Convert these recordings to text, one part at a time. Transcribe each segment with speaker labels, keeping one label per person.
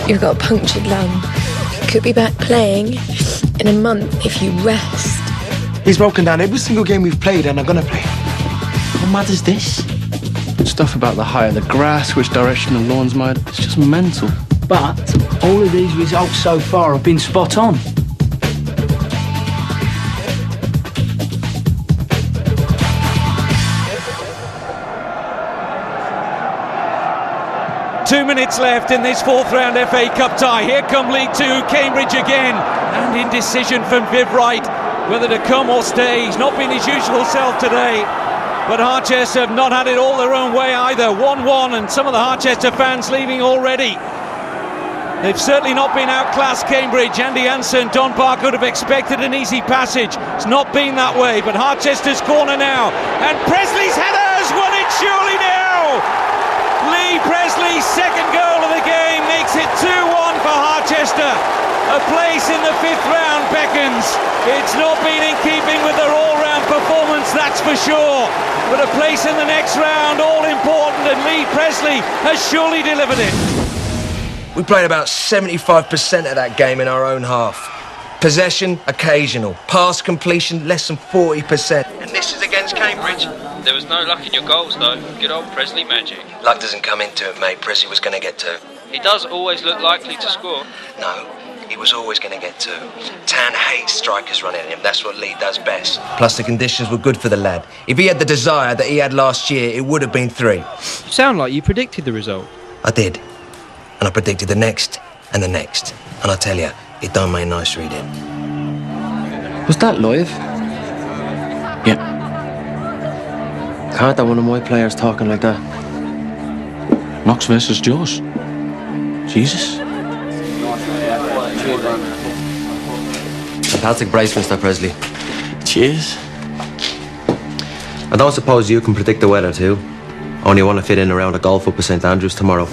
Speaker 1: You've got a punctured lung. You could be back playing in a month if you rest.
Speaker 2: He's broken down every single game we've played and are gonna play.
Speaker 3: How mad is this? Stuff about the height of the grass, which direction the lawn's mowed. It's just mental.
Speaker 4: But all of these results so far have been spot on.
Speaker 5: Two minutes left in this fourth round FA Cup tie. Here come League Two, Cambridge again. And indecision from Viv Wright, whether to come or stay. He's not been his usual self today. But Harchester have not had it all their own way either. 1-1 and some of the Harchester fans leaving already. They've certainly not been outclassed, Cambridge. Andy Hansen, Don Parker would have expected an easy passage. It's not been that way, but Harchester's corner now. And Presley's header has won it surely now! Lee Presley's second goal of the game makes it 2-1 for Harchester. A place in the fifth round beckons. It's not been in keeping with their all-round performance, that's for sure. But a place in the next round, all important, and Lee Presley has surely delivered it.
Speaker 6: We played about 75% of that game in our own half. Possession, occasional. Pass completion, less than 40%. And this is against Cambridge.
Speaker 7: There was no luck in your goals, though. Good old Presley magic.
Speaker 6: Luck doesn't come into it, mate. Presley was going to get two.
Speaker 7: He does always look likely to score.
Speaker 6: No, he was always going to get two. Tan hates strikers running at him. That's what Lee does best. Plus, the conditions were good for the lad. If he had the desire that he had last year, it would have been three.
Speaker 3: You sound like you predicted the result.
Speaker 6: I did. And I predicted the next and the next. And I tell you, it don't make nice reading.
Speaker 3: Was that live?
Speaker 4: Yeah.
Speaker 3: Can't have one of my players talking like that.
Speaker 4: Knox versus Jaws. Jesus.
Speaker 8: Fantastic brace, Mr. Presley.
Speaker 4: Cheers.
Speaker 8: I don't suppose you can predict the weather too. Only want to fit in around a golf up at St Andrews tomorrow.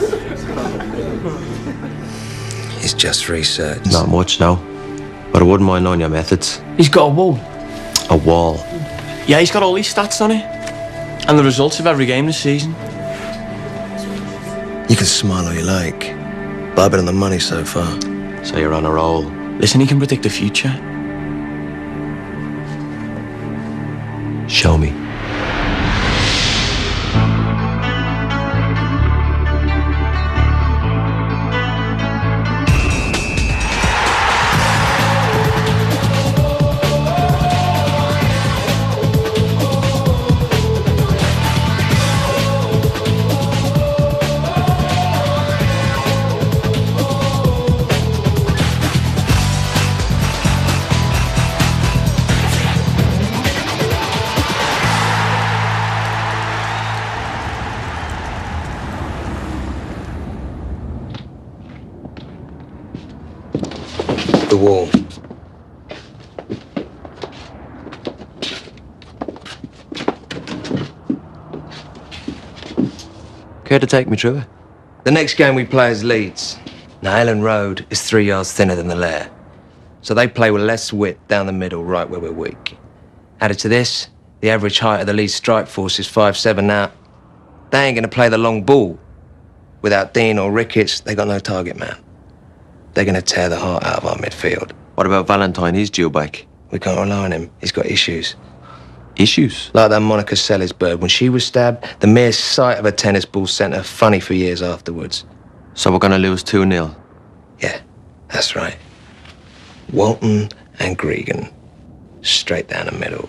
Speaker 6: It's just research.
Speaker 8: Not much, no. But I wouldn't mind knowing your methods.
Speaker 4: He's got a wall.
Speaker 8: A wall?
Speaker 4: Yeah, he's got all these stats on it. And the results of every game this season.
Speaker 6: You can smile all you like, but I've been on the money so far.
Speaker 8: So you're on a roll.
Speaker 4: Listen, he can predict the future.
Speaker 8: Show me.
Speaker 6: The wall.
Speaker 8: Care to take me through it?
Speaker 6: The next game we play is Leeds. Now, Ellen Road is 3 yards thinner than the Lair. So they play with less width down the middle, right where we're weak. Added to this, the average height of the Leeds strike force is 5'7" now. They ain't gonna play the long ball. Without Dean or Ricketts, they got no target man. They're gonna tear the heart out of our midfield.
Speaker 8: What about Valentine? He's due back.
Speaker 6: We can't rely on him. He's got issues.
Speaker 8: Issues?
Speaker 6: Like that Monica Seles bird. When she was stabbed, the mere sight of a tennis ball sent her funny for years afterwards.
Speaker 8: So we're gonna lose 2-0.
Speaker 6: Yeah, that's right. Walton and Gregan. Straight down the middle.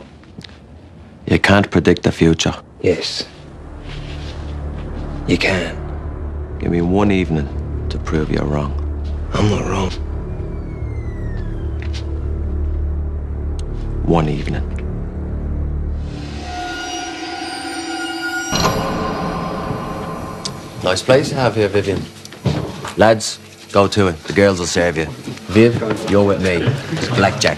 Speaker 8: You can't predict the future.
Speaker 6: Yes. You can.
Speaker 8: Give me one evening to prove you're wrong.
Speaker 6: I'm not wrong.
Speaker 8: One evening. Nice place you have here, Vivian. Lads, go to it. The girls will serve you. Viv, you're with me. It's blackjack.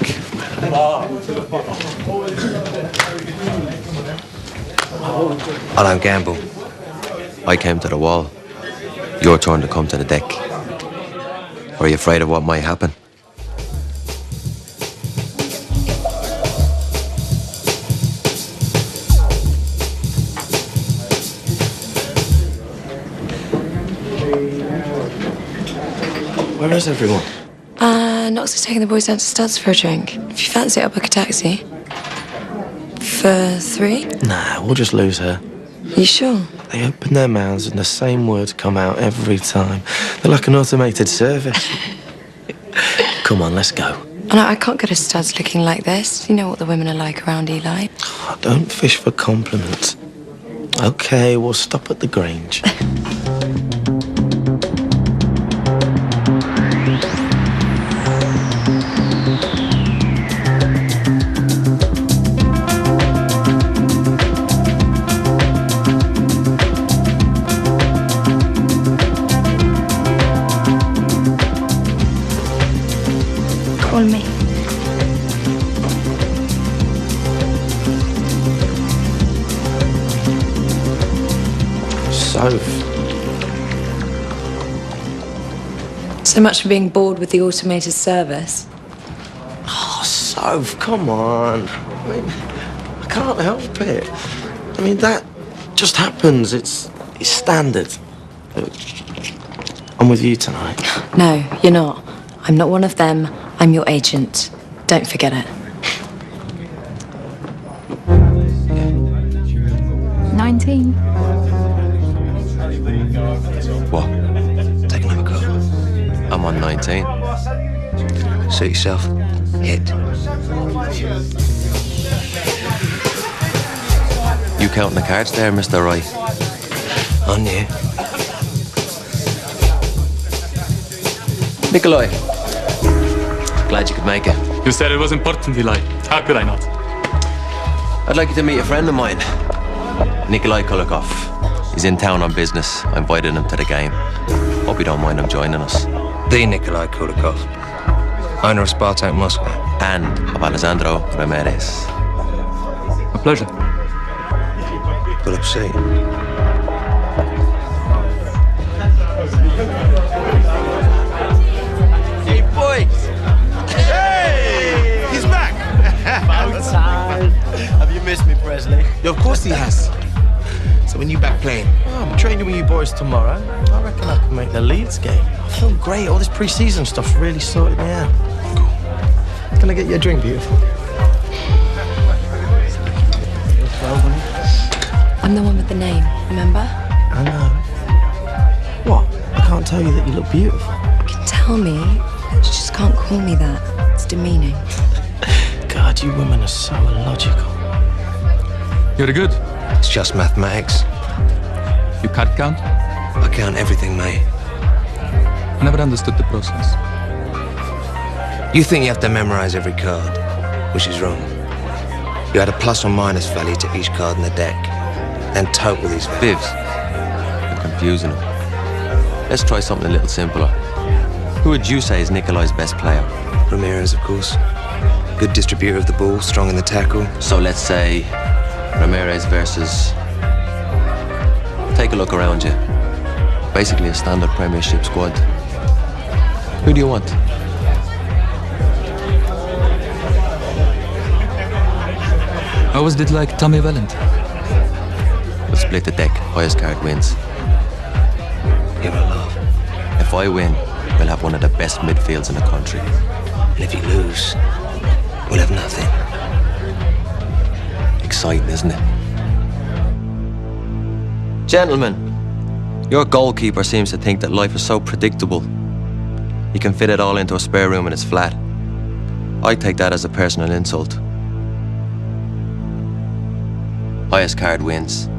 Speaker 6: I don't gamble.
Speaker 8: I came to the wall. Your turn to come to the deck. Are you afraid of what might happen?
Speaker 2: Where is everyone?
Speaker 1: Knox is taking the boys down to Studs for a drink. If you fancy it, I'll book a taxi. For 3?
Speaker 2: Nah, we'll just lose her.
Speaker 1: You sure?
Speaker 2: They open their mouths and the same words come out every time. They're like an automated service. Come on, let's go.
Speaker 1: Oh, no, I can't go to Studs looking like this. You know what the women are like around Eli.
Speaker 2: Oh, don't fish for compliments. Okay, we'll stop at the Grange.
Speaker 1: Call me. So much for being bored with the automated service.
Speaker 2: Oh, Soph, come on. I mean, I can't help it. I mean, that just happens. It's standard. I'm with you tonight.
Speaker 1: No, you're not. I'm not one of them. I'm your agent. Don't forget it.
Speaker 9: 19.
Speaker 8: What?
Speaker 6: Take another call.
Speaker 8: I'm on 19.
Speaker 6: Suit yourself. Hit.
Speaker 8: You counting the cards there, Mr. Roy?
Speaker 6: On you.
Speaker 8: Nikolai. Glad you could make it.
Speaker 10: You said it was important, Eli. How could I not?
Speaker 8: I'd like you to meet a friend of mine, Nikolai Kulikov. He's in town on business. I invited him to the game. Hope you don't mind him joining us.
Speaker 6: The Nikolai Kulikov, owner of Spartak Moscow.
Speaker 8: And of Alessandro Ramirez.
Speaker 10: A pleasure.
Speaker 6: Pull up seat.
Speaker 2: Hey, boys! Hey! He's back!
Speaker 3: About time. Have you missed me, Presley?
Speaker 2: Yeah, of course he has. So when you back playing? Oh, I'm training with you boys tomorrow. I reckon I can make the Leeds game. I feel great. All this pre-season stuff really sorted me out. Cool. Can I get you a drink, beautiful?
Speaker 1: I'm the one with the name, remember?
Speaker 2: I know. What? I can't tell you that you look beautiful.
Speaker 1: You can tell me. You just can't call me that. It's demeaning.
Speaker 2: God, you women are so illogical.
Speaker 10: You're good.
Speaker 6: It's just mathematics.
Speaker 10: You card count?
Speaker 6: I count everything, mate.
Speaker 10: I never understood the process.
Speaker 6: You think you have to memorize every card, which is wrong. You add a plus or minus value to each card in the deck, then total these values.
Speaker 8: Bivs, you're confusing him. Let's try something a little simpler. Who would you say is Nikolai's best player?
Speaker 6: Ramirez, of course. Good distributor of the ball, strong in the tackle.
Speaker 8: So let's say Ramirez versus... Take a look around you. Basically a standard Premiership squad. Who do you want?
Speaker 10: I always did like Tommy Valentine.
Speaker 8: We'll split the deck. Highest card wins.
Speaker 6: You're a laugh.
Speaker 8: If I win, we'll have one of the best midfields in the country.
Speaker 6: And if you lose, we'll have nothing.
Speaker 8: Exciting, isn't it? Gentlemen, your goalkeeper seems to think that life is so predictable. He can fit it all into a spare room in his flat. I take that as a personal insult. Highest card wins.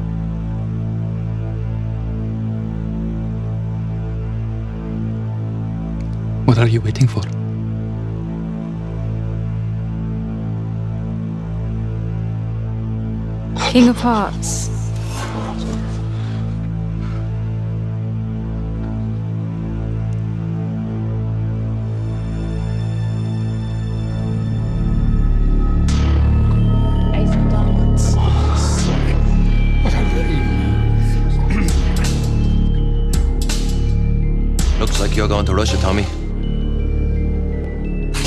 Speaker 10: What are you waiting for?
Speaker 9: King of Hearts.
Speaker 8: Looks like you're going to Russia, Tommy.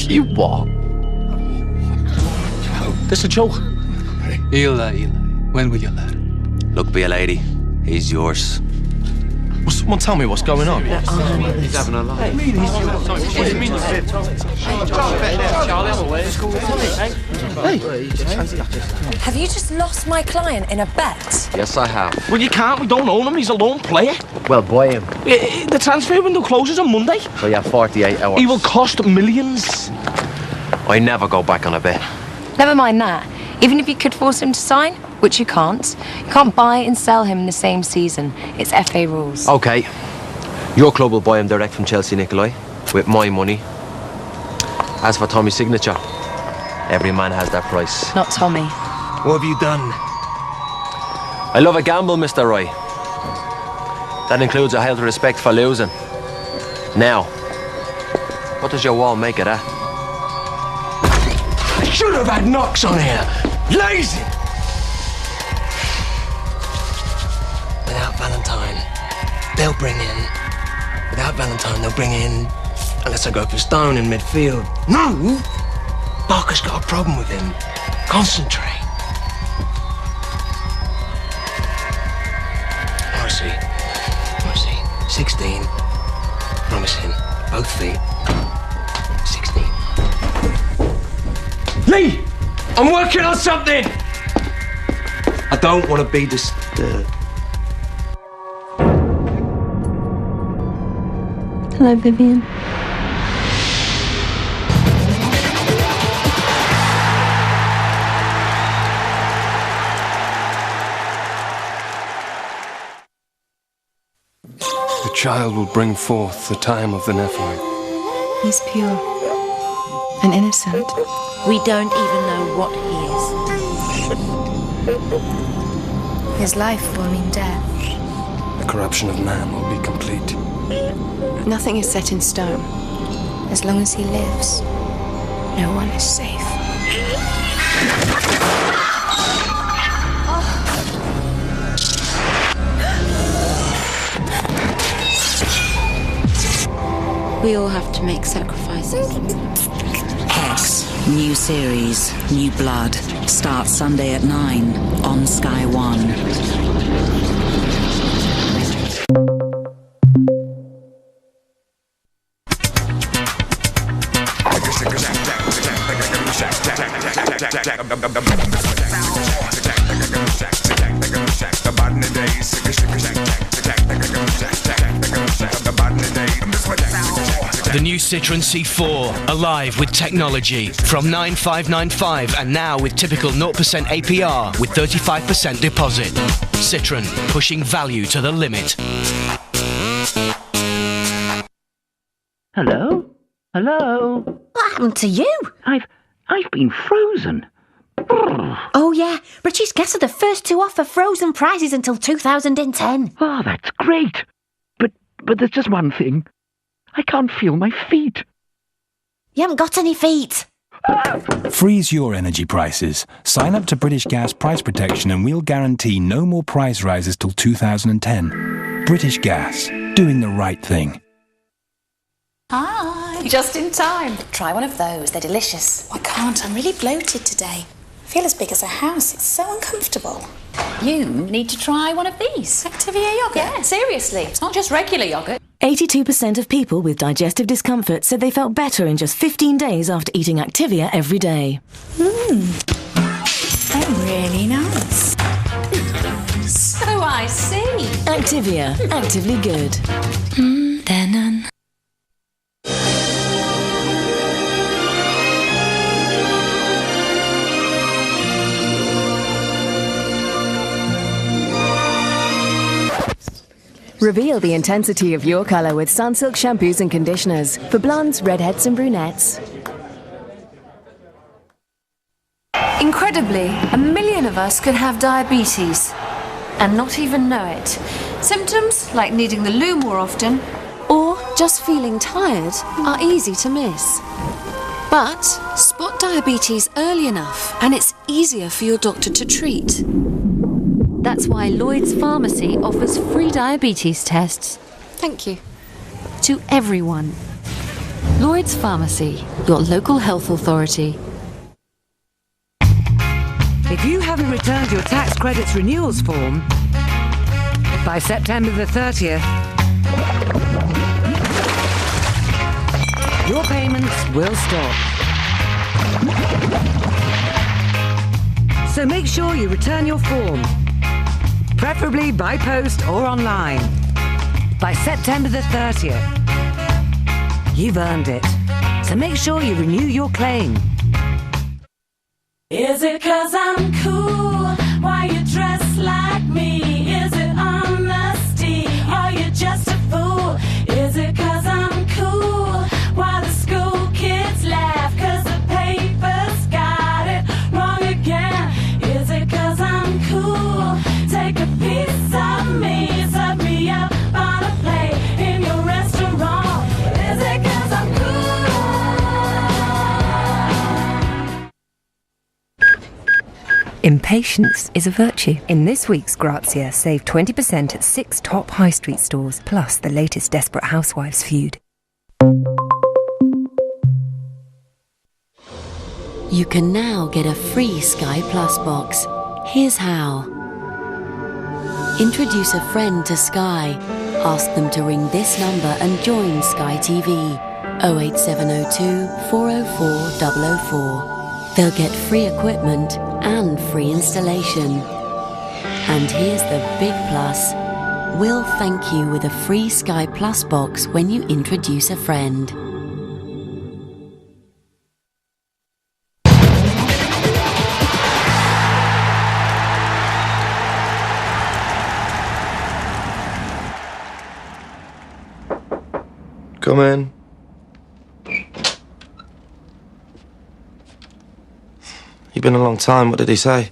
Speaker 3: You what? This a joke?
Speaker 10: Eli, when will you learn?
Speaker 8: Look, be a lady. He's yours.
Speaker 2: Will someone tell me what's going on?
Speaker 3: He's having a laugh.
Speaker 11: Have you just lost my client in a bet?
Speaker 8: Yes, I have.
Speaker 2: Well, you can't. We don't own him. He's a lone player.
Speaker 8: Well, buy him.
Speaker 2: The transfer window closes on Monday.
Speaker 8: So you have 48 hours.
Speaker 2: He will cost millions.
Speaker 8: I never go back on a bet.
Speaker 1: Never mind that. Even if you could force him to sign, which you can't buy and sell him in the same season. It's FA rules.
Speaker 8: Okay. Your club will buy him direct from Chelsea, Nikolai, with my money. As for Tommy's signature, every man has their price.
Speaker 1: Not Tommy.
Speaker 2: What have you done?
Speaker 8: I love a gamble, Mr. Roy. That includes a healthy respect for losing. Now, what does your wall make of that?
Speaker 2: I should have had knocks on here. Lazy! Without Valentine, they'll bring in. Without Valentine, they'll bring in. Unless I go for Stone in midfield. No! Barker's got a problem with him. Concentrate. Morrissey. 16. Promising. Both feet. 16. Lee! I'm working on something! I don't want to be disturbed.
Speaker 1: Hello, Vivian.
Speaker 12: The child will bring forth the time of the Nephilim.
Speaker 9: He's pure and innocent.
Speaker 11: We don't even know what he is.
Speaker 9: His life will mean death.
Speaker 12: The corruption of man will be complete.
Speaker 9: Nothing is set in stone. As long as he lives, no one is safe.
Speaker 11: We all have to make sacrifices.
Speaker 13: Hex, new series, new blood. Starts Sunday at 9 on Sky One.
Speaker 14: The new Citroën C4, alive with technology. From 9595 and now with typical 0% APR with 35% deposit. Citroën, pushing value to the limit.
Speaker 15: Hello? Hello?
Speaker 16: What happened to you?
Speaker 15: I've been frozen.
Speaker 16: Oh yeah, British Gas are the first to offer frozen prices until 2010.
Speaker 15: Oh, that's great. But there's just one thing. I can't feel my feet.
Speaker 16: You haven't got any feet.
Speaker 17: Freeze your energy prices. Sign up to British Gas Price Protection and we'll guarantee no more price rises till 2010. British Gas, doing the right thing.
Speaker 11: Hi. Just in time. Try one of those. They're delicious.
Speaker 18: I can't. I'm really bloated today. I feel as big as a house. It's so uncomfortable.
Speaker 11: You need to try one of these.
Speaker 18: Activia yogurt?
Speaker 11: Yeah, seriously. It's not just regular yogurt.
Speaker 19: 82% of people with digestive discomfort said they felt better in just 15 days after eating Activia every day.
Speaker 18: They're really nice.
Speaker 11: So I see.
Speaker 19: Activia, actively good.
Speaker 18: They're none.
Speaker 19: Reveal the intensity of your colour with Sunsilk shampoos and conditioners for blondes, redheads and brunettes.
Speaker 20: Incredibly, 1 million of us could have diabetes and not even know it. Symptoms like needing the loo more often or just feeling tired are easy to miss. But spot diabetes early enough and it's easier for your doctor to treat. That's why Lloyd's Pharmacy offers free diabetes tests. Thank you. To everyone. Lloyd's Pharmacy, your local health authority.
Speaker 21: If you haven't returned your tax credits renewals form by September the 30th, Your payments will stop. So make sure you return your form, preferably by post or online, by September the 30th. You've earned it, so make sure you renew your claim.
Speaker 22: Is it 'cause I'm cool? Why you dress like me? Is it honesty? Are you just a fool? Is it 'cause I'm cool? Why the school kids laugh? 'Cause the paper's got it wrong again. Is it 'cause I'm cool? Take a piece of me, serve me up on a plate in your restaurant. Is it 'cause I'm cool?
Speaker 23: Impatience is a virtue. In this week's Grazia, save 20% at 6 top high street stores, plus the latest Desperate Housewives feud.
Speaker 13: You can now get a free Sky Plus box. Here's how. Introduce a friend to Sky. Ask them to ring this number and join Sky TV. 08702 404 004. They'll get free equipment and free installation. And here's the big plus. We'll thank you with a free Sky Plus box when you introduce a friend.
Speaker 2: Come in. You've been a long time. What did he say?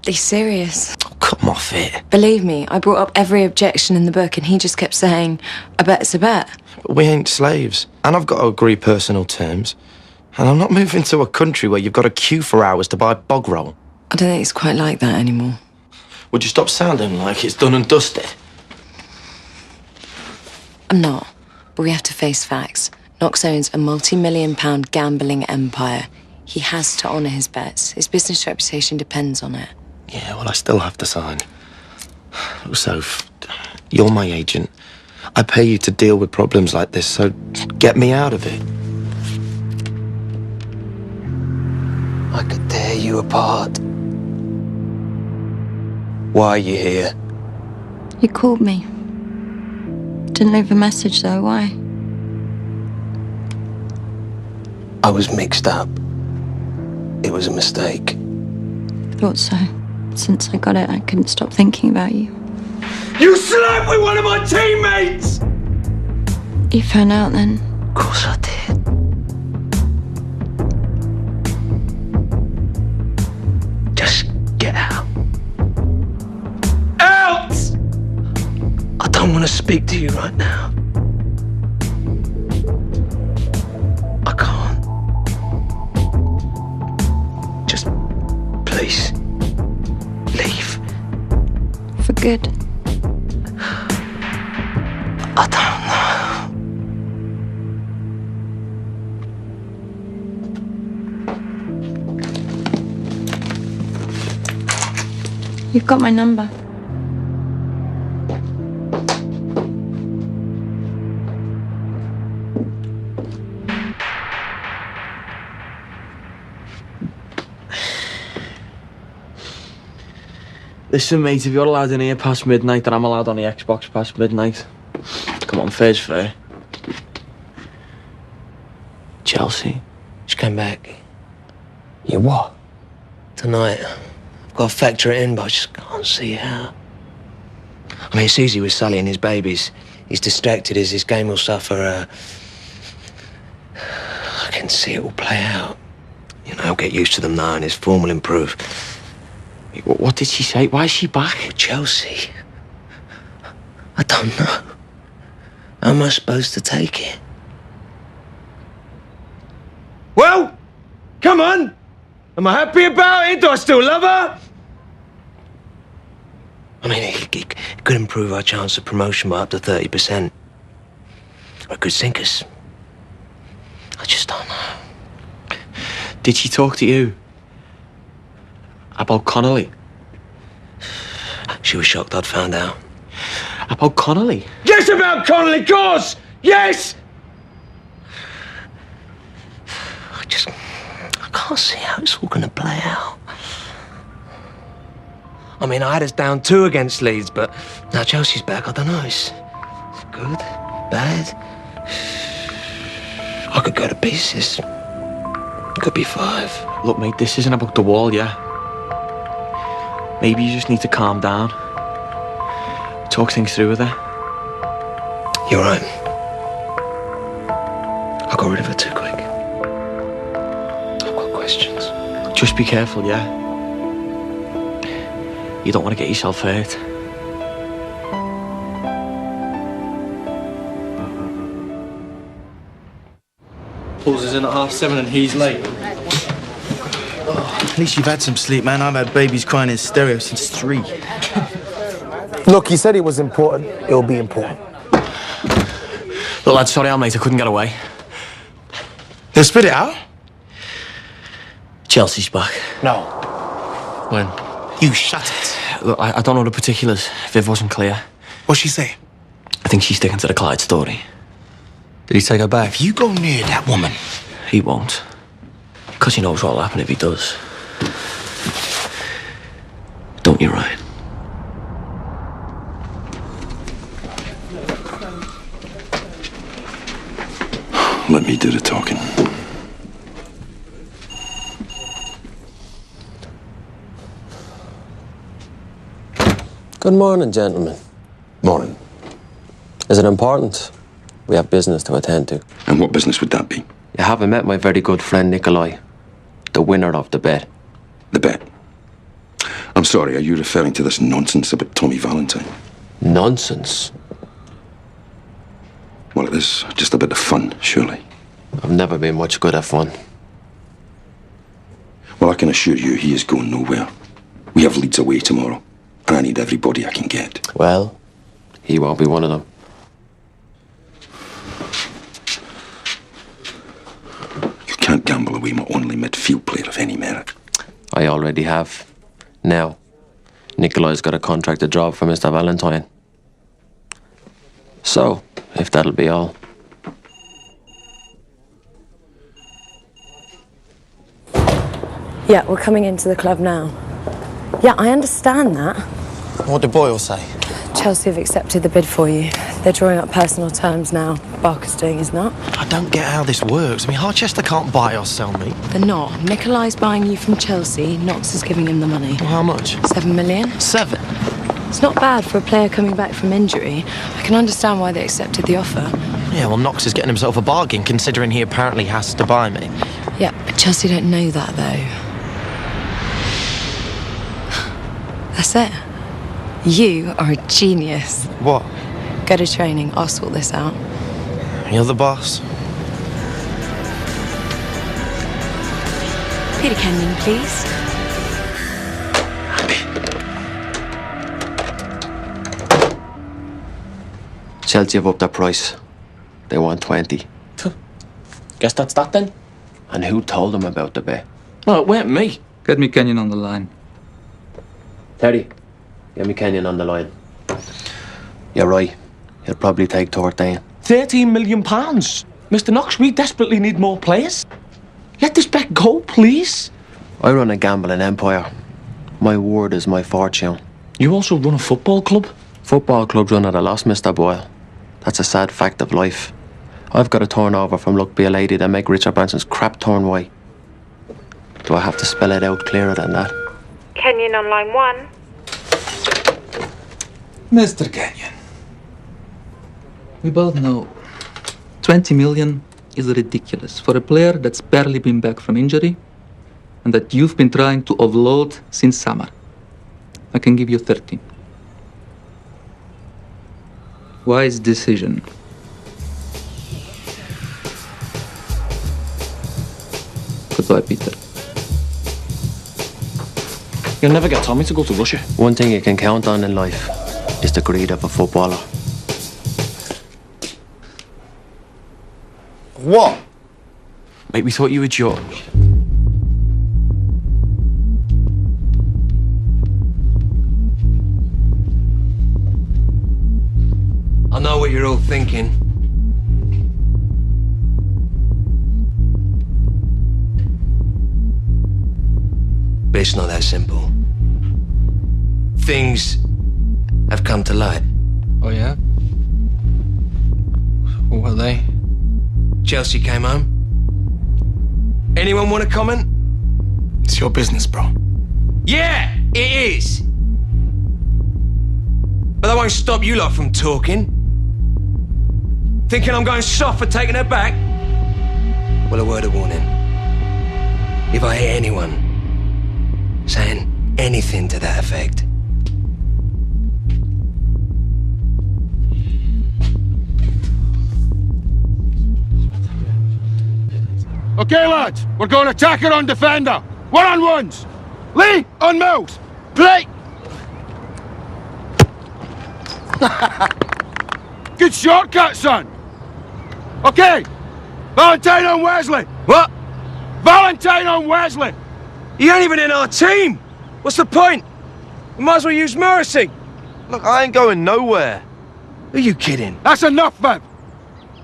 Speaker 1: He's serious.
Speaker 2: Oh, come off it.
Speaker 1: Believe me, I brought up every objection in the book and he just kept saying, a bet's a bet.
Speaker 2: But we ain't slaves. And I've got to agree personal terms. And I'm not moving to a country where you've got to queue for hours to buy bog roll.
Speaker 1: I don't think it's quite like that anymore.
Speaker 2: Would you stop sounding like it's done and dusted?
Speaker 1: I'm not. But we have to face facts. Knox owns a multi-million-pound gambling empire. He has to honour his bets. His business reputation depends on it.
Speaker 2: Yeah, well, I still have to sign. So, you're my agent. I pay you to deal with problems like this, so get me out of it. I could tear you apart. Why are you here?
Speaker 9: You called me. Didn't leave a message though, why?
Speaker 2: I was mixed up. It was a mistake.
Speaker 9: Thought so. Since I got it, I couldn't stop thinking about you.
Speaker 2: You slept with one of my teammates!
Speaker 9: You found out then?
Speaker 2: Of course I did. Just get out. Out! I don't want to speak to you right now. I can't. Just, please, leave.
Speaker 9: For good.
Speaker 2: I don't know.
Speaker 9: You've got my number.
Speaker 4: Listen, mate, if you're allowed in here past midnight, then I'm allowed on the Xbox past midnight. Come on, fair's fair.
Speaker 2: Chelsea, she came back. You what? Tonight. I've got to factor it in, but I just can't see how. I mean, it's easy with Sully and his babies. He's distracted as his game will suffer. I can see it will play out. You know, he'll get used to them now and his form will improve.
Speaker 4: What did she say? Why is she back?
Speaker 2: Chelsea. I don't know. How am I supposed to take it? Well, come on. Am I happy about it? Do I still love her? I mean, it could improve our chance of promotion by up to 30%. Or it could sink us. I just don't know.
Speaker 4: Did she talk to you about Connolly?
Speaker 2: She was shocked I'd found out.
Speaker 4: About Connolly?
Speaker 2: Yes, about Connolly, of course! Yes! I can't see how it's all going to play out. I mean, I had us down 2 against Leeds, but now Chelsea's back. I don't know. It's good, bad. I could go to pieces. Could be 5.
Speaker 4: Look, mate, this isn't about the wall, yeah? Maybe you just need to calm down. Talk things through with her.
Speaker 2: You're right. I got rid of her too quick. I've got questions.
Speaker 4: Just be careful, yeah? You don't want to get yourself hurt.
Speaker 3: Pulls us in at 7:30 and he's late.
Speaker 2: At least you've had some sleep, man. I've had babies crying in stereo since 3.
Speaker 5: Look, he said it was important. It'll be important.
Speaker 4: Look, lad, sorry I'm late. I couldn't get away.
Speaker 2: They'll spit it out?
Speaker 4: Chelsea's back.
Speaker 5: No.
Speaker 4: When?
Speaker 2: You shut it.
Speaker 4: Look, I don't know the particulars. Viv wasn't clear.
Speaker 2: What'd she say?
Speaker 4: I think she's sticking to the Clyde story. Did he take her back?
Speaker 2: If you go near that woman...
Speaker 4: He won't. Because he knows what'll happen if he does. Don't you, Ryan?
Speaker 6: Let me do the talking.
Speaker 8: Good morning, gentlemen.
Speaker 6: Morning.
Speaker 8: Is it important? We have business to attend to.
Speaker 6: And what business would that be?
Speaker 8: You haven't met my very good friend Nikolai, the winner of the bet.
Speaker 6: The bet? I'm sorry, are you referring to this nonsense about Tommy Valentine?
Speaker 8: Nonsense?
Speaker 6: Well, it is just a bit of fun, surely.
Speaker 8: I've never been much good at fun.
Speaker 6: Well, I can assure you he is going nowhere. We have Leeds away tomorrow, and I need everybody I can get.
Speaker 8: Well, he won't be one of them.
Speaker 6: You can't gamble away my only midfield player of any merit.
Speaker 8: I already have. Now, Nikolai's got a contracted job for Mr. Valentine. So, if that'll be all.
Speaker 1: Yeah, we're coming into the club now. Yeah, I understand that.
Speaker 2: What did Boyle say?
Speaker 1: Chelsea have accepted the bid for you. They're drawing up personal terms now. Barker's doing his not.
Speaker 2: I don't get how this works. I mean, Harchester can't buy or sell me.
Speaker 1: They're not. Nikolai's buying you from Chelsea. Knox is giving him the money.
Speaker 2: Well, how much?
Speaker 1: 7 million.
Speaker 2: 7?
Speaker 1: It's not bad for a player coming back from injury. I can understand why they accepted the offer.
Speaker 2: Yeah, well, Knox is getting himself a bargain, considering he apparently has to buy me.
Speaker 1: Yeah, but Chelsea don't know that, though. That's it. You are a genius.
Speaker 2: What?
Speaker 1: Go to training. I'll sort this out.
Speaker 2: You're the boss.
Speaker 1: Peter Kenyon, please.
Speaker 8: Chelsea have upped their price. They want 20.
Speaker 4: Guess that's that then.
Speaker 8: And who told them about the bet?
Speaker 4: No, it weren't me.
Speaker 10: Get me Kenyon on the line.
Speaker 8: Terry, get me Kenyon on the line. You're right. He'll probably take 13.
Speaker 4: £13 million. Mr. Knox, we desperately need more players. Let this bet go, please.
Speaker 8: I run a gambling empire. My word is my fortune.
Speaker 4: You also run a football club?
Speaker 8: Football clubs run at a loss, Mr. Boyle. That's a sad fact of life. I've got a turnover from Luck Be a Lady that make Richard Branson's crap turn white. Do I have to spell it out clearer than that?
Speaker 7: Kenyon on line 1.
Speaker 10: Mr. Kenyon, we both know 20 million is ridiculous for a player that's barely been back from injury and that you've been trying to offload since summer. I can give you 13. Wise decision. Goodbye, Peter.
Speaker 4: You'll never get Tommy to go to Russia.
Speaker 8: One thing you can count on in life is the greed of a footballer.
Speaker 2: What?
Speaker 4: Mate, we thought you were George.
Speaker 2: I know what you're all thinking. But it's not that simple. Things have come to light.
Speaker 3: Oh, yeah? What are they?
Speaker 2: Chelsea came home. Anyone want to comment?
Speaker 5: It's your business, bro.
Speaker 2: Yeah, it is. But that won't stop you lot from talking. Thinking I'm going soft for taking her back? Well, a word of warning. If I hear anyone saying anything to that effect,
Speaker 12: Okay, lads, we're going attacker on defender. One-on-ones. Lee on Mills. Play. Good shortcut, son. Okay. Valentine on Wesley.
Speaker 2: What?
Speaker 12: Valentine on Wesley.
Speaker 2: He ain't even in our team. What's the point? We might as well use Morrissey.
Speaker 5: Look, I ain't going nowhere.
Speaker 2: Are you kidding?
Speaker 12: That's enough, Viv.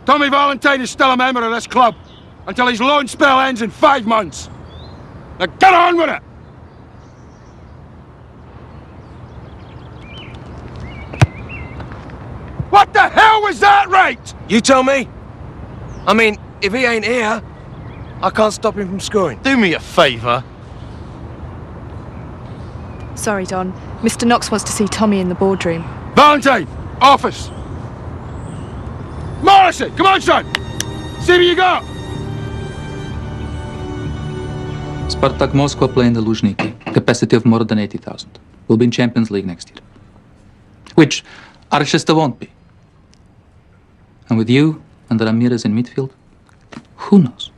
Speaker 12: Tommy Valentine is still a member of this club until his loan spell ends in 5 months. Now get on with it! What the hell was that, right?
Speaker 2: You tell me. I mean, if he ain't here, I can't stop him from scoring.
Speaker 5: Do me a favour.
Speaker 14: Sorry, Don. Mr. Knox wants to see Tommy in the boardroom.
Speaker 12: Valentine, office. Morrissey, come on, son. See what you got.
Speaker 10: Spartak Moscow playing the Luzhniki. Capacity of more than 80,000. We'll be in Champions League next year. Which Archester won't be. And with you and Ramirez in midfield, who knows?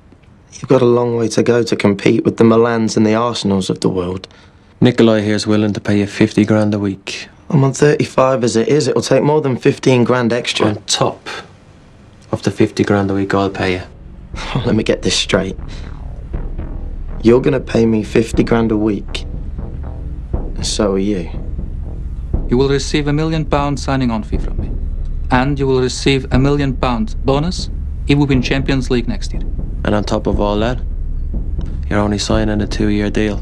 Speaker 2: You've got a long way to go to compete with the Milans and the Arsenals of the world.
Speaker 8: Nikolai here's willing to pay you 50 grand a week.
Speaker 2: I'm on 35 as it is. It'll take more than 15 grand extra.
Speaker 8: On top of the 50 grand a week I'll pay you.
Speaker 2: Let me get this straight. You're gonna pay me 50 grand a week. And so are you.
Speaker 10: You will receive £1 million signing on fee from me. And you will receive £1 million bonus if we win Champions League next year.
Speaker 8: And on top of all that, you're only signing a 2-year deal.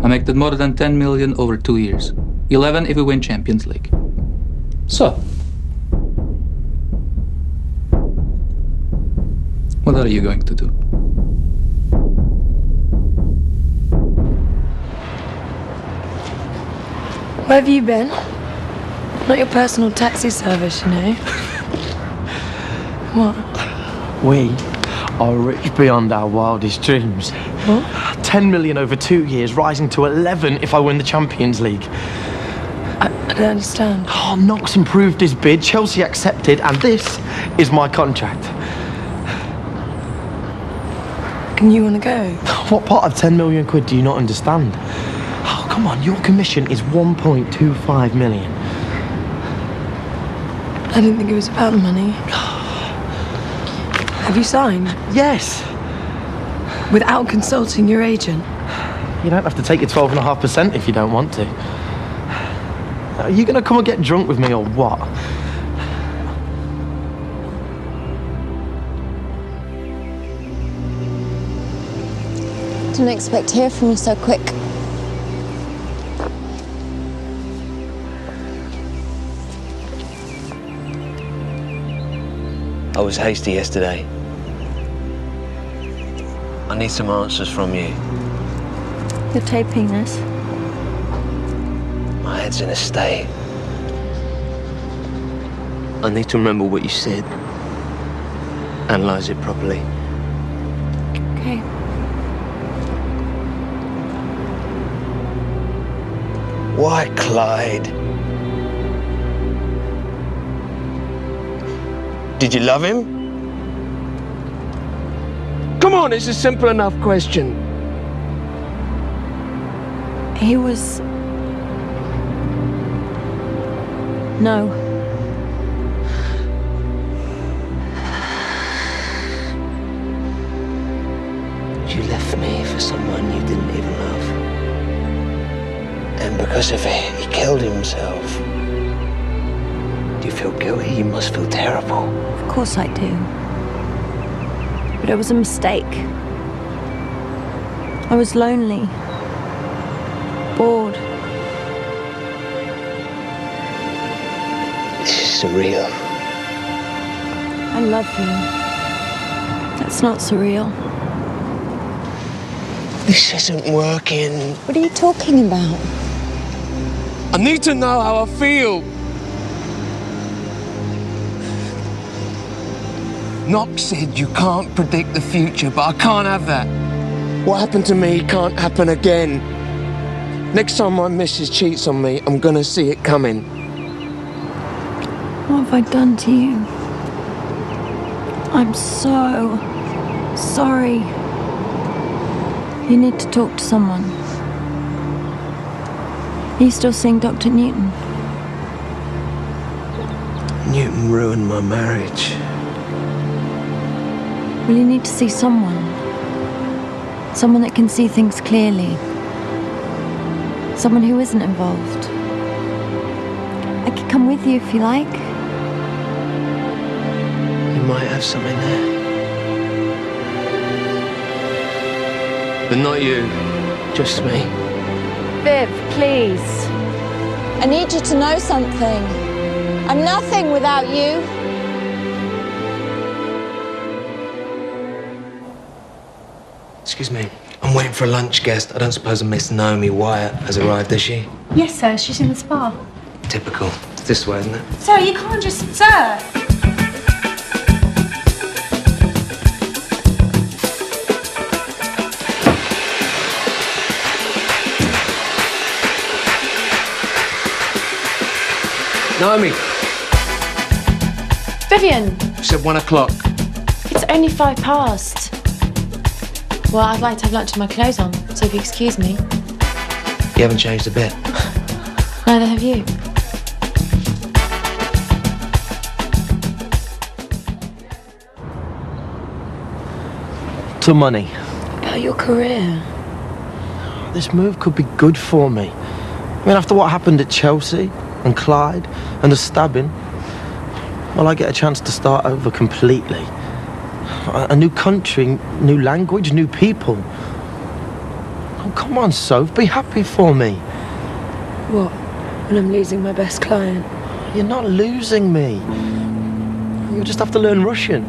Speaker 10: I make that more than 10 million over 2 years. 11 if we win Champions League. So, what are you going to do?
Speaker 1: Where have you been? Not your personal taxi service, you know. What?
Speaker 2: We are rich beyond our wildest dreams.
Speaker 1: What?
Speaker 2: 10 million over 2 years, rising to 11 if I win the Champions League.
Speaker 1: I don't understand.
Speaker 2: Oh, Knox improved his bid, Chelsea accepted, and this is my contract.
Speaker 1: And you want to go?
Speaker 2: What part of 10 million quid do you not understand? Oh, come on, your commission is 1.25 million.
Speaker 1: I didn't think it was about the money. Have you signed?
Speaker 2: Yes.
Speaker 1: Without consulting your agent?
Speaker 2: You don't have to take your 12.5% if you don't want to. Are you going to come and get drunk with me or what?
Speaker 9: Didn't expect to hear from you so quick.
Speaker 2: I was hasty yesterday. I need some answers from you.
Speaker 9: You're taping this.
Speaker 2: My head's in a state. I need to remember what you said. Analyze it properly.
Speaker 9: Okay.
Speaker 2: Why, Clyde? Did you love him? Come on, it's a simple enough question.
Speaker 9: He was... No.
Speaker 2: You left me for someone you didn't even love. And because of it, he killed himself. Do you feel guilty? You must feel terrible.
Speaker 9: Of course I do. But it was a mistake. I was lonely. bored.
Speaker 2: This is surreal.
Speaker 9: I love you. That's not surreal.
Speaker 2: This isn't working.
Speaker 9: What are you talking about?
Speaker 2: I need to know how I feel. Knox said you can't predict the future, but I can't have that. What happened to me can't happen again. Next time my missus cheats on me, I'm gonna see it coming.
Speaker 9: What have I done to you? I'm so sorry. You need to talk to someone. Are you still seeing Dr. Newton?
Speaker 2: Newton ruined my marriage.
Speaker 9: Well, you need to see someone. Someone that can see things clearly. Someone who isn't involved. I could come with you if you like.
Speaker 2: You might have something there. But not you. Just me.
Speaker 9: Viv, please. I need you to know something. I'm nothing without you.
Speaker 2: Excuse me. I'm waiting for a lunch guest. I don't suppose Miss Naomi Wyatt has arrived, has she?
Speaker 15: Yes, sir. She's in the spa.
Speaker 2: Typical. It's this way, isn't it?
Speaker 15: Sir, you can't just... Sir!
Speaker 2: Naomi!
Speaker 15: Vivian!
Speaker 2: You said 1 o'clock.
Speaker 15: It's only 5 past. Well, I'd like to have lunch with my clothes on, so if you excuse me.
Speaker 2: You haven't changed a bit.
Speaker 15: Neither have you.
Speaker 2: To money.
Speaker 1: About your career.
Speaker 2: This move could be good for me. I mean, after what happened at Chelsea and Clyde and the stabbing, well, I get a chance to start over completely. A new country, new language, new people. Oh, come on, Soph, be happy for me.
Speaker 1: What? When I'm losing my best client?
Speaker 2: You're not losing me. You'll just have to learn Russian.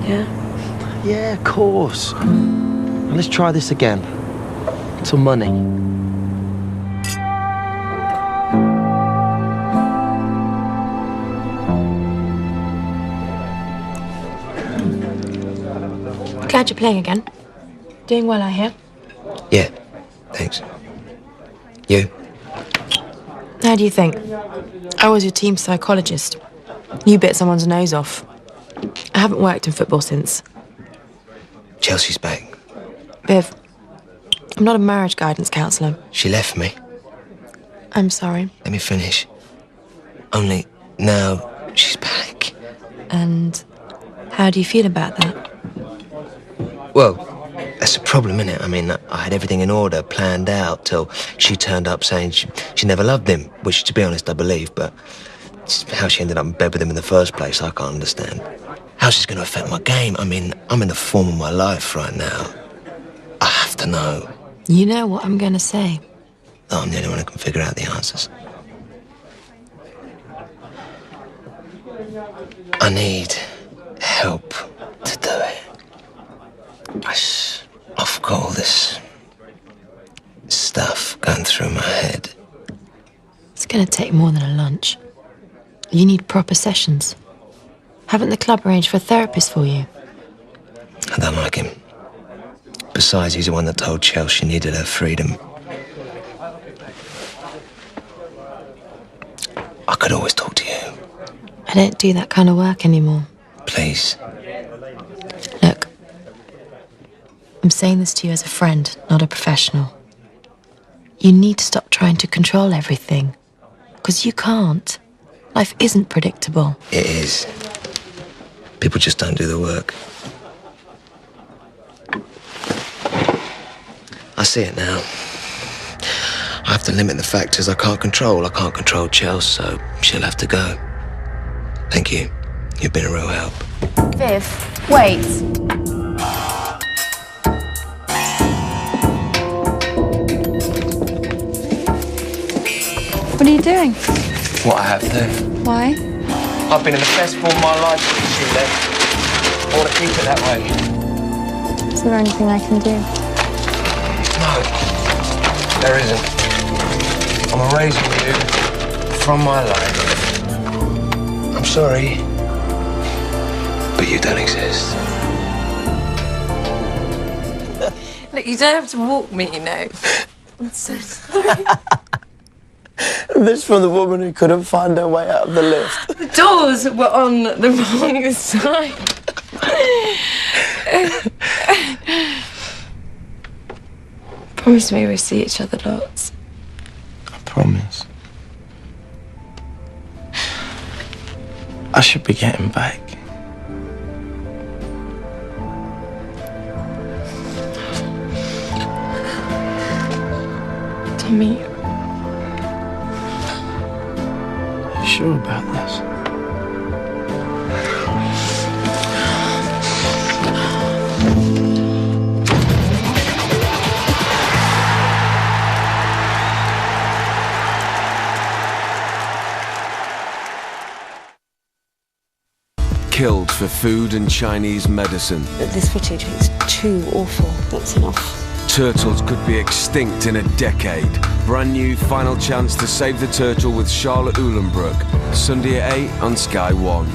Speaker 1: Yeah?
Speaker 2: Yeah, of course. Now, let's try this again. To money.
Speaker 15: Glad you're playing again. Doing well, I hear.
Speaker 2: Yeah, thanks. You?
Speaker 15: How do you think? I was your team psychologist. You bit someone's nose off. I haven't worked in football since.
Speaker 2: Chelsea's back.
Speaker 15: Viv, I'm not a marriage guidance counsellor.
Speaker 2: She left me.
Speaker 15: I'm sorry.
Speaker 2: Let me finish. Only now she's back.
Speaker 15: And how do you feel about that?
Speaker 2: Well, that's a problem, innit? I mean, I had everything in order, planned out, till she turned up saying she never loved him, which, to be honest, I believe, but how she ended up in bed with him in the first place, I can't understand. How's this going to affect my game? I mean, I'm in the form of my life right now. I have to know.
Speaker 15: You know what I'm going to say.
Speaker 2: that I'm the only one who can figure out the answers. I need help to do it. I've got all this stuff going through my head.
Speaker 15: It's going to take more than a lunch. You need proper sessions. Haven't the club arranged for a therapist for you?
Speaker 2: I don't like him. Besides, he's the one that told Chelsea she needed her freedom. I could always talk to you.
Speaker 15: I don't do that kind of work anymore.
Speaker 2: Please.
Speaker 15: Look, I'm saying this to you as a friend, not a professional. You need to stop trying to control everything. Because you can't. Life isn't predictable.
Speaker 2: It is. People just don't do the work. I see it now. I have to limit the factors I can't control. I can't control Chelsea, so she'll have to go. Thank you. You've been a real help.
Speaker 15: Viv, wait.
Speaker 14: What are you doing?
Speaker 2: What I have to.
Speaker 14: Why?
Speaker 2: I've been in the best form of my life since she left. I want to keep it that way.
Speaker 14: Is there anything I can do?
Speaker 2: No, there isn't. I'm erasing you from my life. I'm sorry, but you don't exist.
Speaker 1: Look, you don't have to walk me, you know. I'm so sorry.
Speaker 2: This from the woman who couldn't find her way out of the lift.
Speaker 1: The doors were on the wrong side. Promise me we'll see each other lots.
Speaker 2: I promise. I should be getting back.
Speaker 1: Tommy.
Speaker 2: You sure about this?
Speaker 11: Killed for food and Chinese medicine.
Speaker 16: This footage is too awful. That's enough.
Speaker 11: Turtles could be extinct in a decade. Brand new Final Chance to Save the Turtle with Charlotte Uhlenbrook. Sunday at 8 on Sky One.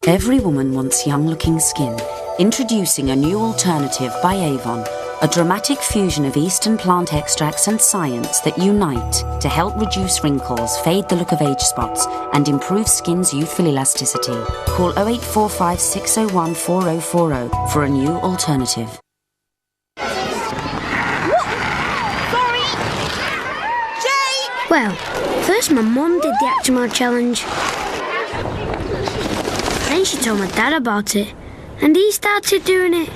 Speaker 13: Every woman wants young-looking skin. Introducing a new alternative by Avon. A dramatic fusion of Eastern plant extracts and science that unite to help reduce wrinkles, fade the look of age spots, and improve skin's youthful elasticity. Call 0845 601 4040 for a new alternative.
Speaker 17: Well, first my mum did the Actimel challenge. Then she told my dad about it, and he started doing it.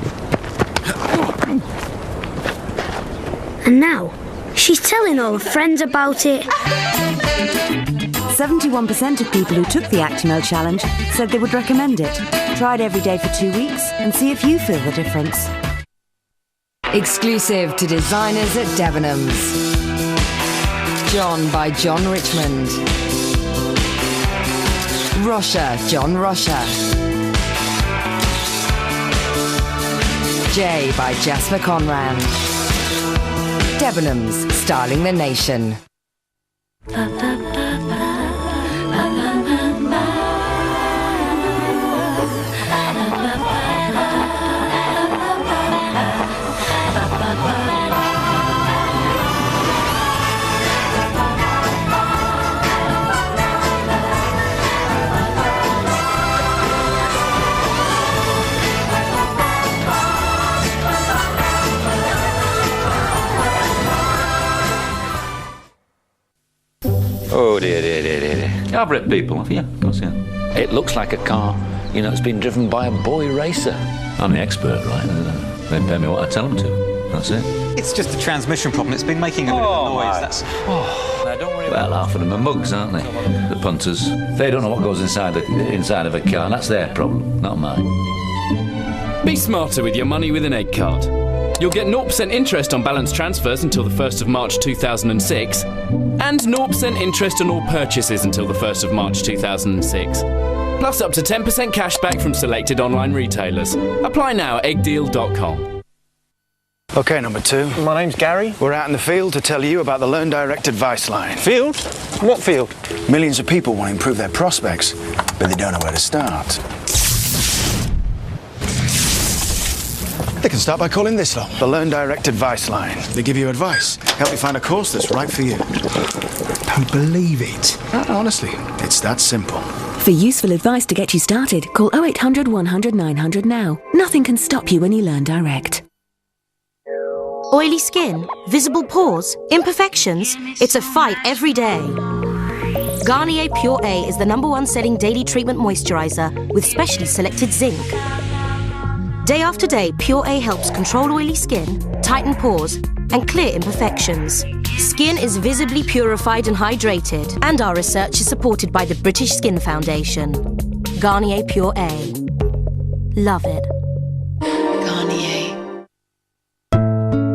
Speaker 17: And now, she's telling all her friends about it.
Speaker 19: 71% of people who took the Actimel challenge said they would recommend it. Try it every day for 2 weeks and see if you feel the difference.
Speaker 23: Exclusive to designers at Debenhams. John by John Richmond. Rocha, John Rocha. Jay by Jasper Conran. Debenhams, styling the nation.
Speaker 24: Oh dear, dear, dear, dear, dear. I've ripped people off, yeah, of course, yeah. It looks like a car, you know, it's been driven by a boy racer. I'm the expert, right? They pay me what I tell them to. That's it.
Speaker 25: It's just a transmission problem. It's been making a bit of a noise. That's.
Speaker 24: Now, don't worry. Well, half of them are mugs, aren't they? The punters. They don't know what goes inside of a car. That's their problem, not mine.
Speaker 26: Be smarter with your money with an egg card. You'll get 0% interest on balance transfers until the 1st of March 2006, and 0% interest on all purchases until the 1st of March 2006. Plus up to 10% cash back from selected online retailers. Apply now at eggdeal.com.
Speaker 27: OK, number 2.
Speaker 5: My name's Gary.
Speaker 27: We're out in the field to tell you about the Learn Direct advice line.
Speaker 5: Field? What field?
Speaker 27: Millions of people want to improve their prospects, but they don't know where to start. They can start by calling this lot, the Learn Direct advice line. They give you advice, help you find a course that's right for you. Don't believe it. Honestly, it's that simple.
Speaker 19: For useful advice to get you started, call 0800 100 900 now. Nothing can stop you when you Learn Direct.
Speaker 28: Oily skin, visible pores, imperfections. It's a fight every day. Garnier Pure A is the #1 selling daily treatment moisturiser with specially selected zinc. Day after day, Pure A helps control oily skin, tighten pores, and clear imperfections. Skin is visibly purified and hydrated, and our research is supported by the British Skin Foundation. Garnier Pure A. Love it.
Speaker 1: Garnier.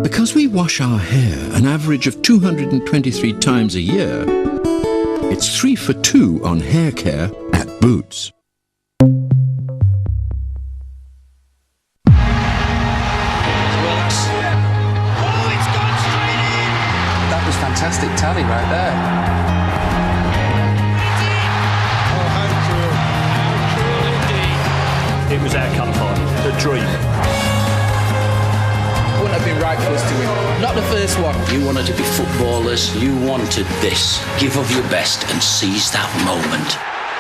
Speaker 27: Because we
Speaker 3: wash our hair an average of 223 times a year, it's 3 for 2 on hair care at Boots.
Speaker 4: That was fantastic tally right there.
Speaker 6: It was our cup final, the dream.
Speaker 4: Wouldn't have been right for us to win. Not the first one.
Speaker 7: You wanted to be footballers, you wanted this. Give of your best and seize that moment.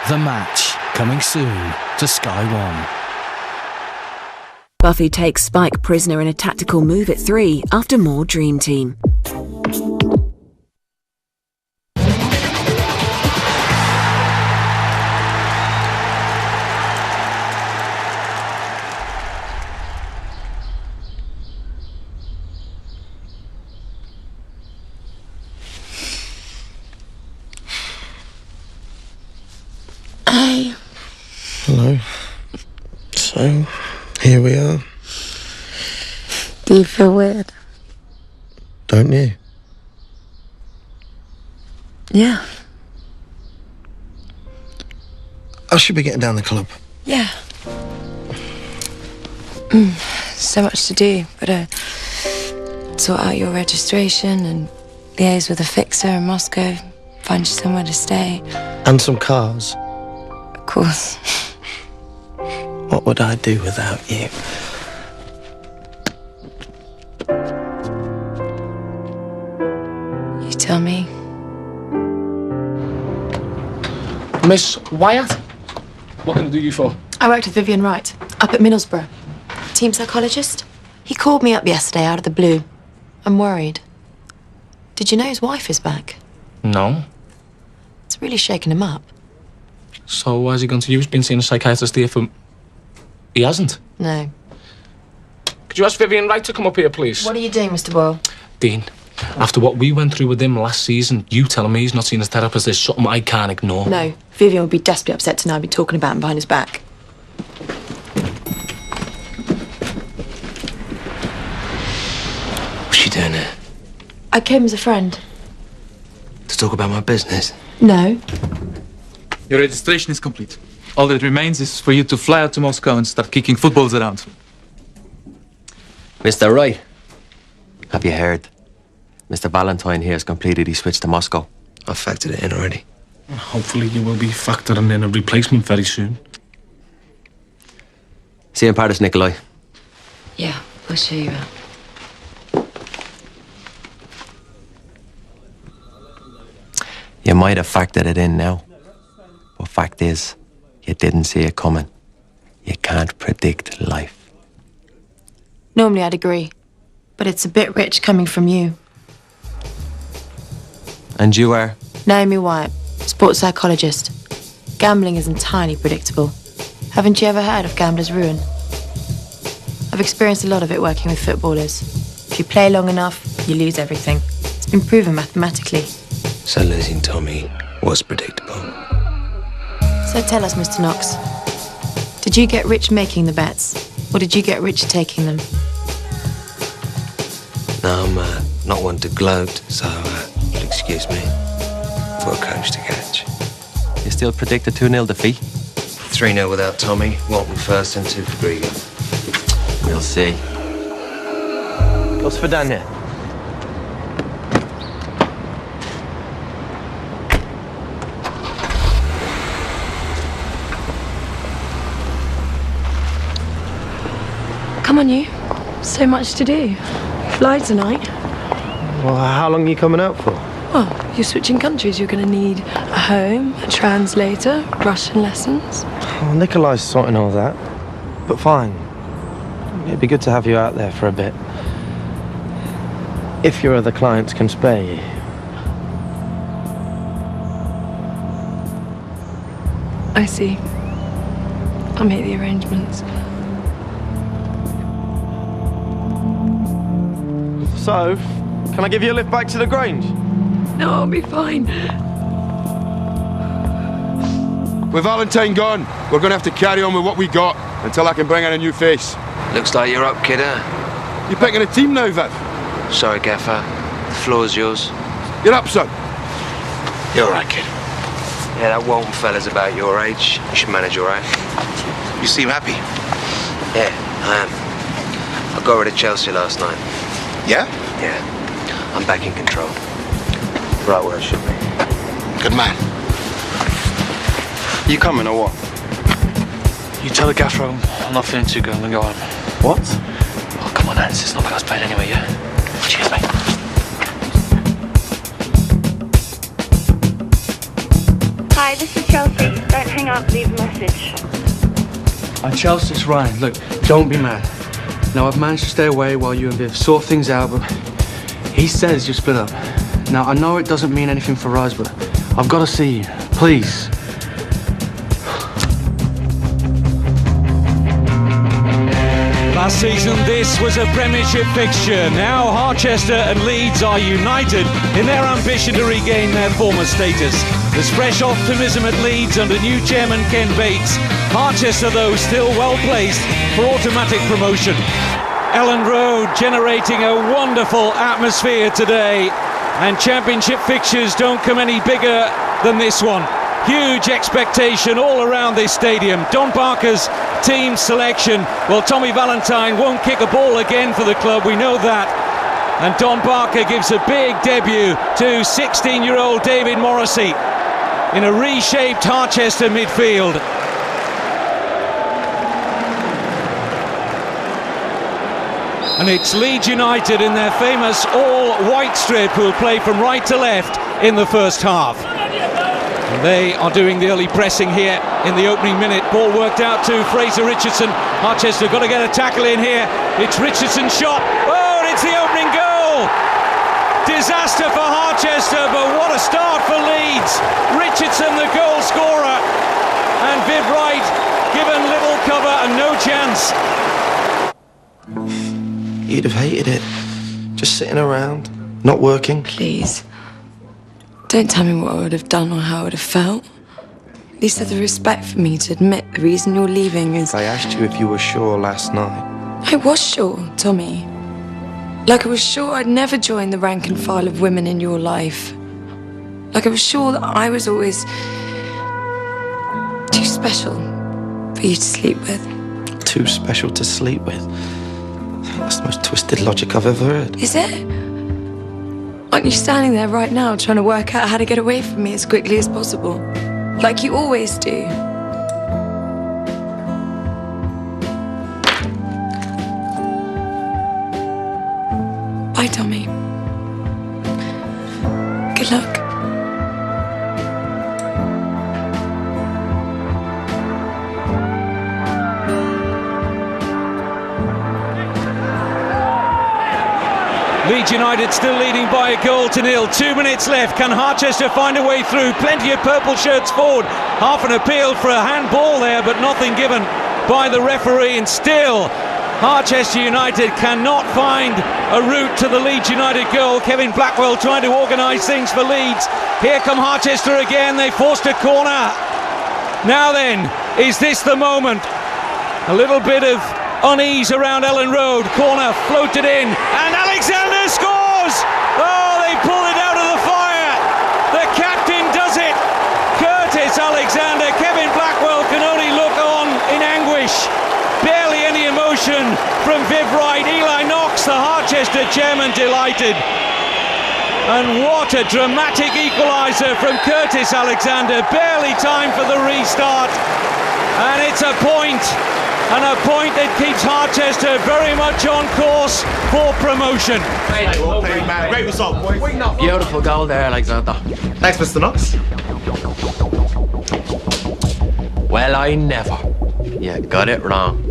Speaker 18: The Match, coming soon to Sky One.
Speaker 20: Buffy takes Spike prisoner in a tactical move at 3 after more Dream Team.
Speaker 2: Hello. So, here we are.
Speaker 1: Do you feel weird?
Speaker 2: Don't you?
Speaker 1: Yeah.
Speaker 2: I should be getting down the club.
Speaker 1: Yeah. So much to do. Gotta sort out your registration and liaise with a fixer in Moscow. Find you somewhere to stay.
Speaker 2: And some cars.
Speaker 1: Of course.
Speaker 2: What would I do without you?
Speaker 1: You tell me.
Speaker 21: Miss Wyatt? What can I do you for?
Speaker 15: I worked with Vivian Wright, up at Middlesbrough. Team psychologist. He called me up yesterday out of the blue. I'm worried. Did you know his wife is back?
Speaker 21: No.
Speaker 15: It's really shaken him up.
Speaker 21: So why has he gone to you? He's been seeing a psychiatrist here for... He hasn't.
Speaker 15: No.
Speaker 21: Could you ask Vivian Wright to come up here, please?
Speaker 15: What are you doing, Mr. Boyle?
Speaker 21: Dean, after what we went through with him last season, you telling me he's not seen his therapist, there's something I can't ignore.
Speaker 15: No. Vivian would be desperately upset to know I'd be talking about him behind his back.
Speaker 2: What's she doing here?
Speaker 15: I came as a friend.
Speaker 2: To talk about my business?
Speaker 15: No.
Speaker 10: Your registration is complete. All that remains is for you to fly out to Moscow and start kicking footballs around.
Speaker 8: Mr. Wright, have you heard? Mr. Valentine here has completed his switch to Moscow.
Speaker 2: I've factored it in already.
Speaker 21: Hopefully you will be factoring in a replacement very soon.
Speaker 8: See you in Paris, Nikolai.
Speaker 1: Yeah, I'll show you out.
Speaker 8: You might have factored it in now. But fact is, you didn't see it coming. You can't predict life.
Speaker 15: Normally I'd agree. But it's a bit rich coming from you.
Speaker 8: And you are?
Speaker 15: Naomi Wyatt, sports psychologist. Gambling is entirely predictable. Haven't you ever heard of Gambler's Ruin? I've experienced a lot of it working with footballers. If you play long enough, you lose everything. It's been proven mathematically.
Speaker 2: So losing Tommy was predictable.
Speaker 15: So tell us, Mr. Knox. Did you get rich making the bets? Or did you get rich taking them?
Speaker 2: No, I'm not one to gloat, so you'll excuse me. For a coach to catch.
Speaker 8: You still predict a 2-0 defeat?
Speaker 2: 3-0 without Tommy. Walton first and 2 for Grieger.
Speaker 8: We'll see.
Speaker 2: What's for Daniel?
Speaker 1: Come on, you. So much to do. Fly tonight.
Speaker 2: Well, how long are you coming out for?
Speaker 1: Well, you're switching countries. You're going to need a home, a translator, Russian lessons.
Speaker 2: Oh, Nikolai's sorting all that. But fine. It'd be good to have you out there for a bit. If your other clients can spare you.
Speaker 1: I see. I'll make the arrangements.
Speaker 2: So, can I give you a lift back to the Grange?
Speaker 1: No, I'll be fine.
Speaker 12: With Valentine gone, we're going to have to carry on with what we got until I can bring in a new face.
Speaker 2: Looks like you're up, kidder.
Speaker 12: You picking a team now, Viv?
Speaker 8: Sorry, Gaffer. The floor's yours.
Speaker 12: Get up, son.
Speaker 8: You're all right, kid. Yeah, that Walton fella's about your age. You should manage all right.
Speaker 27: You seem happy.
Speaker 8: Yeah, I am. I got rid of Chelsea last night.
Speaker 27: Yeah?
Speaker 8: Yeah. I'm back in control. Right where I should be.
Speaker 27: Good man. You coming or what?
Speaker 25: You tell the gaffer I'm not feeling too good. I'm gonna go home.
Speaker 27: What?
Speaker 25: Oh, come on, Hans. It's not like I was playing anyway, yeah? Cheers, mate.
Speaker 9: Hi, this is Chelsea. Don't hang up, leave a message.
Speaker 2: Hi, Chelsea, it's Ryan. Look, don't be mad. Now, I've managed to stay away while you and Viv sort things out, but he says you split up. Now, I know it doesn't mean anything for us, but I've got to see you. Please.
Speaker 11: Last season, this was a Premiership fixture. Now Harchester and Leeds are united in their ambition to regain their former status. There's fresh optimism at Leeds under new chairman Ken Bates. Harchester, though, still well placed for automatic promotion. Elland Road generating a wonderful atmosphere today, and Championship fixtures don't come any bigger than this one. Huge expectation all around this stadium. Don Parker's team selection. Well, Tommy Valentine won't kick a ball again for the club, we know that. And Don Parker gives a big debut to 16-year-old David Morrissey in a reshaped Harchester midfield. And it's Leeds United in their famous all-white strip who will play from right to left in the first half. And they are doing the early pressing here in the opening minute. Ball worked out to Fraser Richardson. Harchester got to get a tackle in here. It's Richardson's shot. Oh, and it's the opening goal! Disaster for Harchester, but what a start for Leeds. Richardson, the goal scorer, and Viv Wright given little cover and no chance.
Speaker 2: You'd have hated it. Just sitting around, not working.
Speaker 1: Please. Don't tell me what I would have done or how I would have felt. At least have the respect for me to admit the reason you're leaving is...
Speaker 2: I asked you if you were sure last night.
Speaker 1: I was sure, Tommy. Like I was sure I'd never join the rank and file of women in your life. Like I was sure that I was always too special for you to sleep with.
Speaker 2: Too special to sleep with? That's the most twisted logic I've ever heard.
Speaker 1: Is it? Aren't you standing there right now trying to work out how to get away from me as quickly as possible? Like you always do. Bye, Tommy. Good luck.
Speaker 11: Leeds United still leading by 1-0. 2 minutes left. Can Harchester find a way through? Plenty of purple shirts forward. Half an appeal for a handball there, but nothing given by the referee. And still, Harchester United cannot find a route to the Leeds United goal. Kevin Blackwell trying to organise things for Leeds. Here come Harchester again. They forced a corner. Now then, is this the moment? A little bit of unease around Elland Road. Corner floated in, and Alexander scores! Oh, they pull it out of the fire. The captain does it. Curtis Alexander. Kevin Blackwell can only look on in anguish. Barely any emotion from Viv Wright. Eli Knox, the Harchester chairman, delighted. And what a dramatic equaliser from Curtis Alexander. Barely time for the restart. And it's a point. And a point that keeps Harchester very much on course for promotion.
Speaker 5: Great result, boys.
Speaker 8: Beautiful goal there, Alexander.
Speaker 5: Thanks, Mr. Knox.
Speaker 8: Well, I never. You got it wrong.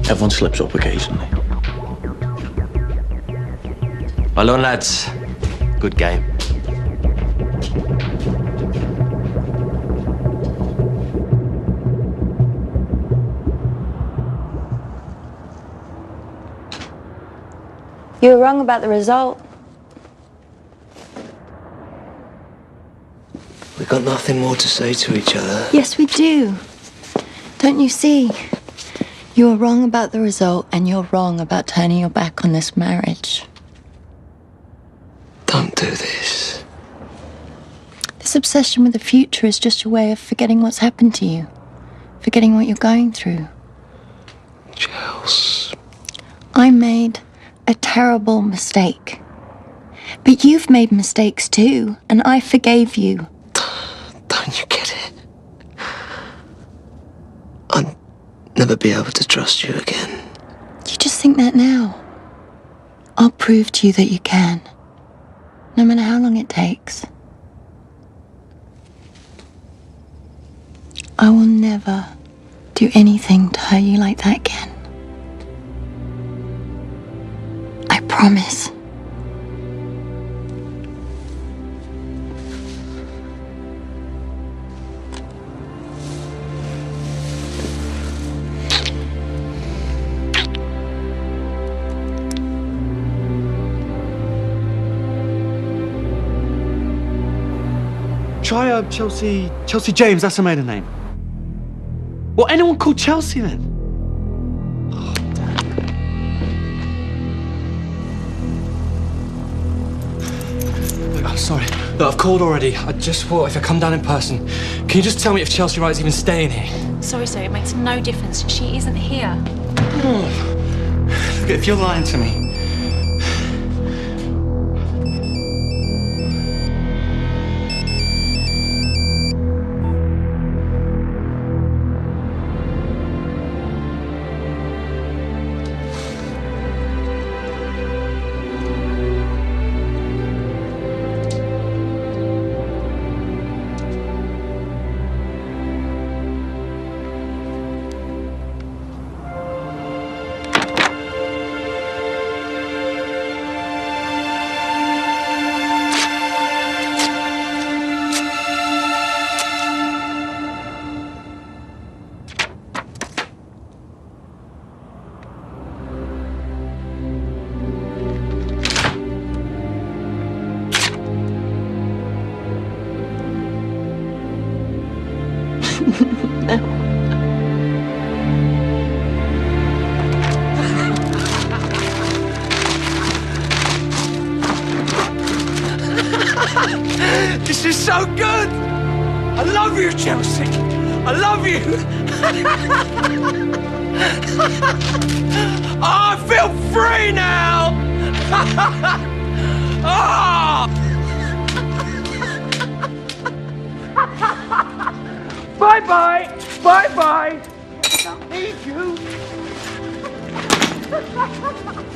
Speaker 24: Everyone slips up occasionally.
Speaker 8: Well done, lads. Good game.
Speaker 9: You were wrong about the result.
Speaker 2: We've got nothing more to say to each other.
Speaker 9: Yes, we do. Don't you see?
Speaker 1: You were wrong about the result, and you're wrong about turning your back on this marriage.
Speaker 8: Don't do this.
Speaker 1: This obsession with the future is just a way of forgetting what's happened to you, forgetting what you're going through.
Speaker 8: Chels.
Speaker 1: I made a terrible mistake. But you've made mistakes too, and I forgave you.
Speaker 8: Don't you get it? I'll never be able to trust you again.
Speaker 1: You just think that now. I'll prove to you that you can. No matter how long it takes. I will never do anything to hurt you like that again. I promise.
Speaker 2: Try Chelsea James, that's her maiden name. Well, anyone called Chelsea then? Look, I'm sorry. Look, I've called already. I just thought if I come down in person, can you just tell me if Chelsea Wright's even staying here?
Speaker 13: Sorry, sir, it makes no difference. She isn't here.
Speaker 2: Look, if you're lying to me, This is so good! I love you, Chelsea! I love you! Oh, I feel free now! Oh! Bye-bye! Bye-bye! I don't need you!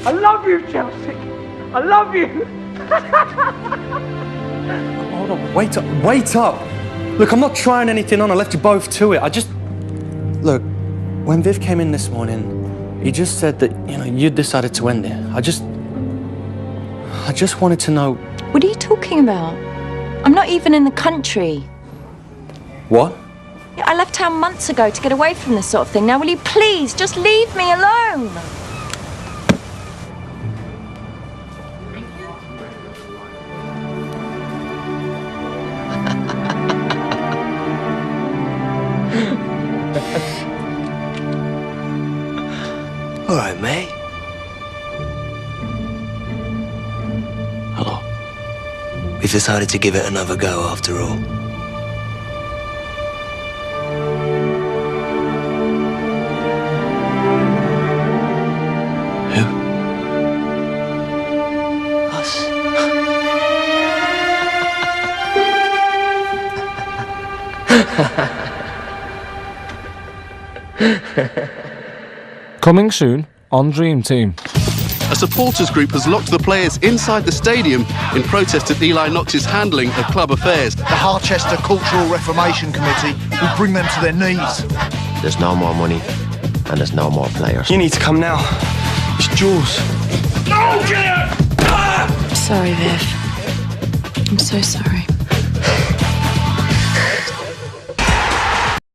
Speaker 2: I love you, Chelsea! I love you! Hold on, wait up, wait up! Look, I'm not trying anything on, I left you both to it. Look, when Viv came in this morning, he just said that, you decided to end it. I just wanted to know...
Speaker 1: What are you talking about? I'm not even in the country.
Speaker 2: What?
Speaker 1: I left town months ago to get away from this sort of thing. Now, will you please just leave me alone?
Speaker 2: All right, mate.
Speaker 8: Hello.
Speaker 2: We've decided to give it another go after all.
Speaker 8: Who? Us.
Speaker 21: Coming soon on Dream Team.
Speaker 14: A supporters group has locked the players inside the stadium in protest at Eli Knox's handling of club affairs.
Speaker 5: The Harchester Cultural Reformation Committee will bring them to their knees.
Speaker 8: There's no more money, and there's no more players.
Speaker 2: You need to come now. It's Jules.
Speaker 1: Sorry, Viv. I'm so sorry.